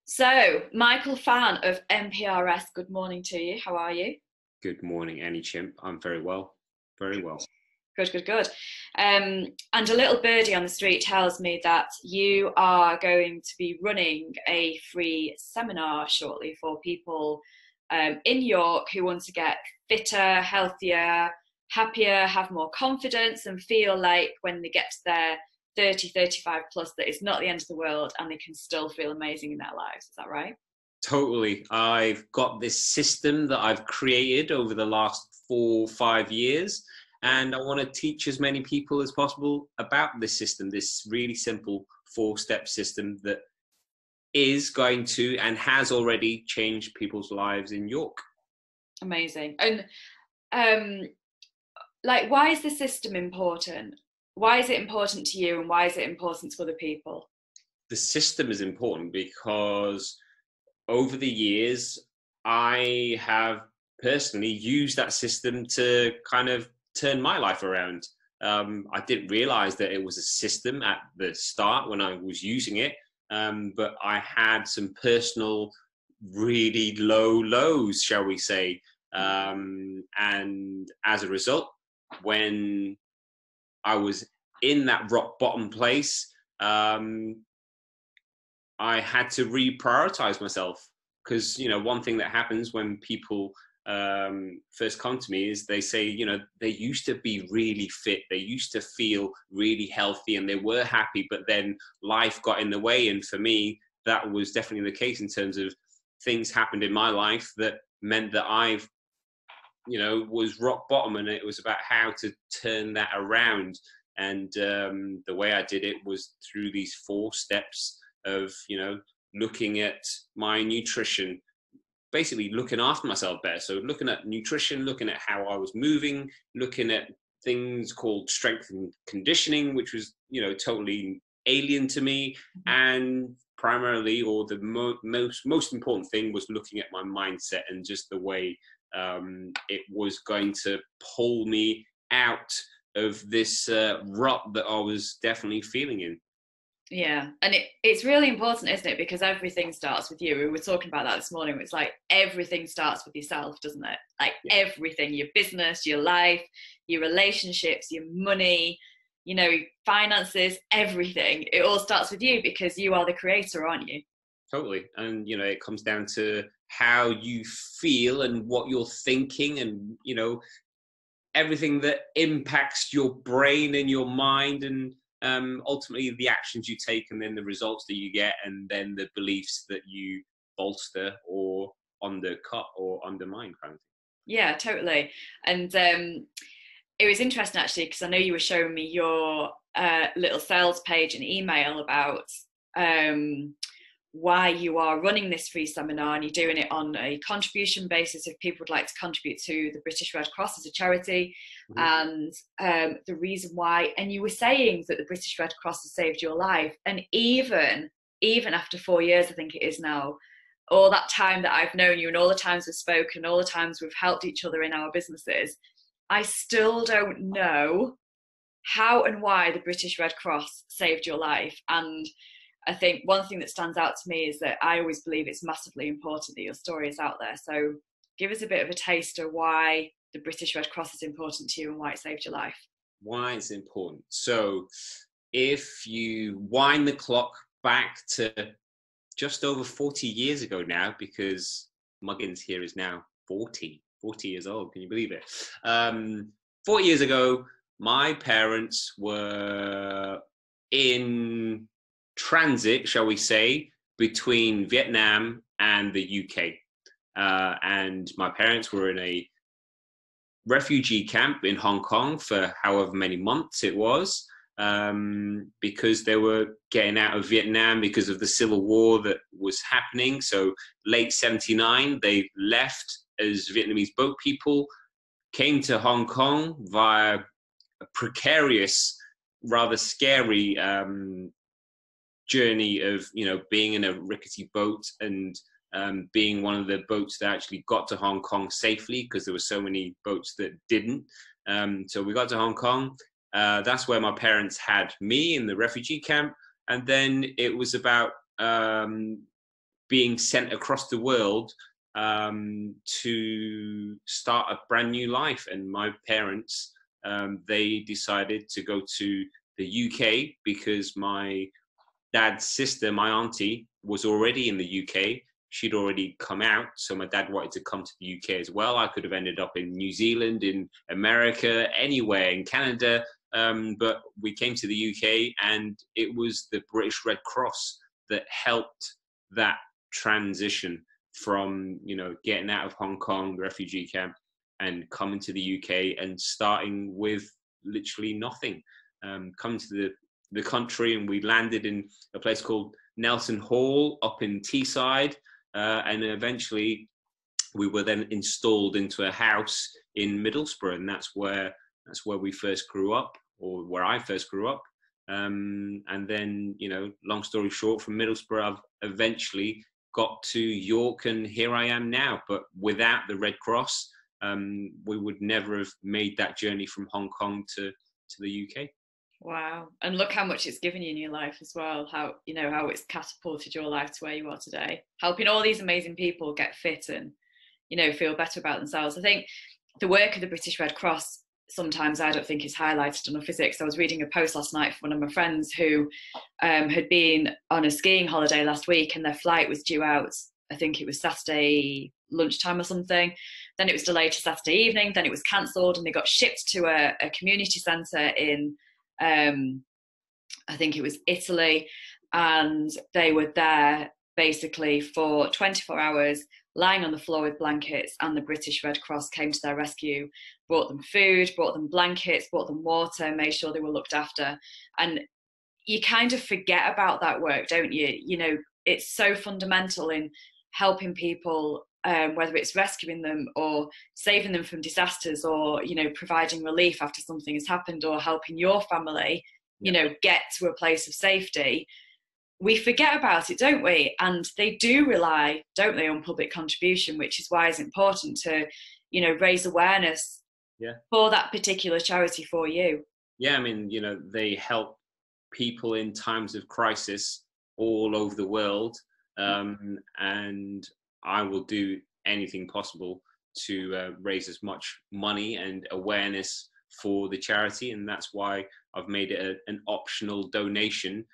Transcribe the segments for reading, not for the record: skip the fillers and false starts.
So, Michael Fan of MPRS, good morning to you. How are you? Good morning, Annie Chimp. I'm very well. Very well. Good, good, good. And a little birdie on the street tells me that you are going to be running a free seminar shortly for people in York who want to get fitter, healthier, happier, have more confidence, and feel like when they get to their 30, 35 plus, that it's not the end of the world and they can still feel amazing in their lives. Is that right? Totally. I've got this system that I've created over the last 4 or 5 years, and I want to teach as many people as possible about this system, this really simple 4-step system that is going to and has already changed people's lives in York. Amazing. And um, like, why is the system important? Why is it important to you, and why is it important to other people? The system is important because over the years, I have personally used that system to kind of turn my life around. I didn't realize that it was a system at the start when I was using it, but I had some personal, really low lows, shall we say. And as a result, when I was in that rock bottom place, I had to reprioritize myself because one thing that happens when people first come to me is they say they used to be really fit, they used to feel really healthy, and they were happy, but then life got in the way. And for me, that was definitely the case in terms of things happened in my life that meant that I've was rock bottom, and it was about how to turn that around. And the way I did it was through these 4 steps of looking at my nutrition, basically looking after myself better. So looking at nutrition, looking at how I was moving, looking at things called strength and conditioning, which was totally alien to me. And primarily, or the most important thing, was looking at my mindset and just the way it was going to pull me out of this rut that I was definitely feeling in. Yeah, and it's really important, isn't it? Because everything starts with you. We were talking about that this morning. It's like everything starts with yourself, doesn't it? Like Yeah. everything, your business, your life, your relationships, your money, finances, everything. It all starts with you because you are the creator, aren't you? Totally. And, it comes down to how you feel and what you're thinking, and, everything that impacts your brain and your mind, and ultimately the actions you take, and then the results that you get, and then the beliefs that you bolster or undercut or undermine, kind of thing. Yeah, totally. And it was interesting actually because I know you were showing me your little sales page and email about um, why you are running this free seminar, and you're doing it on a contribution basis if people would like to contribute to the British Red Cross as a charity. Mm-hmm. And the reason why, and you were saying that the British Red Cross has saved your life, and even after 4 years, I think it is now, all that time that I've known you and all the times we've spoken, all the times we've helped each other in our businesses, I still don't know how and why the British Red Cross saved your life. And I think one thing that stands out to me is that I always believe it's massively important that your story is out there. So give us a bit of a taste of why the British Red Cross is important to you and why it saved your life. Why it's important. So if you wind the clock back to just over 40 years ago now, because Muggins here is now 40 years old. Can you believe it? 40 years ago, my parents were in transit, shall we say, between Vietnam and the UK. And my parents were in a refugee camp in Hong Kong for however many months it was, because they were getting out of Vietnam because of the civil war that was happening. So late 79, they left as Vietnamese boat people, came to Hong Kong via a precarious, rather scary journey of, being in a rickety boat, and being one of the boats that actually got to Hong Kong safely, because there were so many boats that didn't. So we got to Hong Kong. That's where my parents had me in the refugee camp. And then it was about being sent across the world to start a brand new life. And my parents, they decided to go to the UK because my dad's sister, my auntie, was already in the UK. She'd already come out, so my dad wanted to come to the UK as well. I could have ended up in New Zealand, in America, anywhere, in Canada, but we came to the UK, and it was the British Red Cross that helped that transition from, you know, getting out of Hong Kong refugee camp and coming to the UK and starting with literally nothing. Coming to the country, and we landed in a place called Nelson Hall up in Teesside, and eventually we were then installed into a house in Middlesbrough, and that's where we first grew up, or where I first grew up. And then, you know, long story short, from Middlesbrough, I've eventually got to York, and here I am now. But without the Red Cross, we would never have made that journey from Hong Kong to the UK. Wow. And look how much it's given you in your life as well, how, you know, how it's catapulted your life to where you are today, helping all these amazing people get fit and, you know, feel better about themselves. I think the work of the British Red Cross, sometimes I don't think is highlighted enough, is it? Because I was reading a post last night from one of my friends who had been on a skiing holiday last week, and their flight was due out, I think it was Saturday lunchtime or something. Then it was delayed to Saturday evening. Then it was cancelled, and they got shipped to a community centre in, I think it was Italy, and they were there basically for 24 hours, lying on the floor with blankets, and the British Red Cross came to their rescue, brought them food, brought them blankets, brought them water, made sure they were looked after. And you kind of forget about that work, don't you? You know, it's so fundamental in helping people, whether it's rescuing them or saving them from disasters, or, you know, providing relief after something has happened, or helping your family, you know, get to a place of safety. We forget about it, don't we? And they do rely, don't they, on public contribution, which is why it's important to, you know, raise awareness for that particular charity for you. Yeah, I mean, you know, they help people in times of crisis all over the world, and I will do anything possible to raise as much money and awareness for the charity, and that's why I've made it an optional donation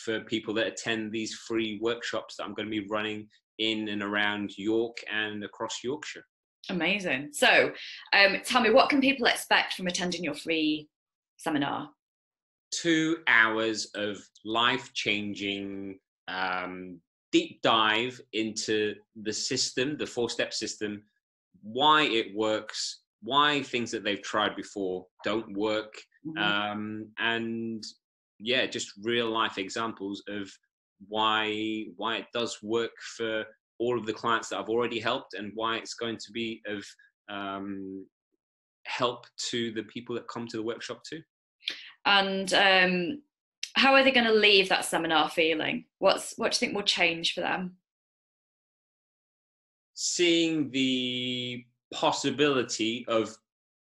for people that attend these free workshops that I'm going to be running in and around York and across Yorkshire. Amazing. So tell me, what can people expect from attending your free seminar? 2 hours of life-changing deep dive into the system, the 4-step system, why it works, why things that they've tried before don't work, and yeah, just real life examples of why it does work for all of the clients that I've already helped, and why it's going to be of help to the people that come to the workshop too. And how are they going to leave that seminar feeling? What do you think will change for them? Seeing the possibility of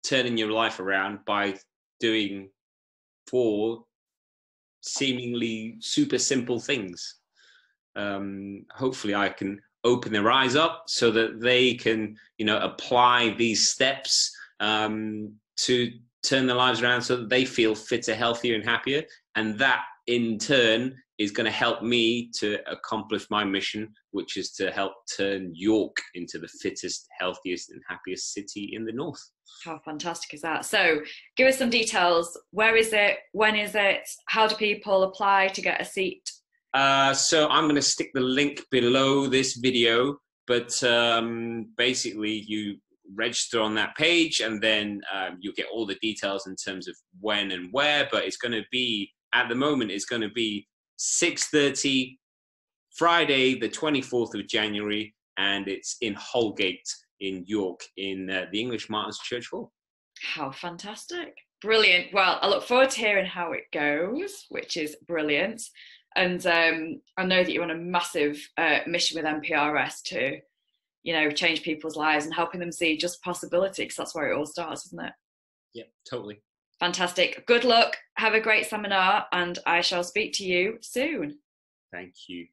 turning your life around by doing 4 seemingly super simple things. Hopefully I can open their eyes up so that they can, you know, apply these steps to turn their lives around so that they feel fitter, healthier and happier. And that in turn is going to help me to accomplish my mission, which is to help turn York into the fittest, healthiest and happiest city in the north. How fantastic is that? So give us some details. Where is it? When is it? How do people apply to get a seat? So I'm going to stick the link below this video, but basically you register on that page, and then you'll get all the details in terms of when and where. But it's going to be, at the moment, it's going to be 6:30 Friday the 24th of January, and it's in Holgate in York in the English Martins Church Hall. How fantastic. Brilliant. Well, I look forward to hearing how it goes, which is brilliant. And I know that you're on a massive mission with MPRS to, you know, change people's lives and helping them see just possibility, because that's where it all starts, isn't it? Yeah, totally. Fantastic. Good luck. Have a great seminar, and I shall speak to you soon. Thank you.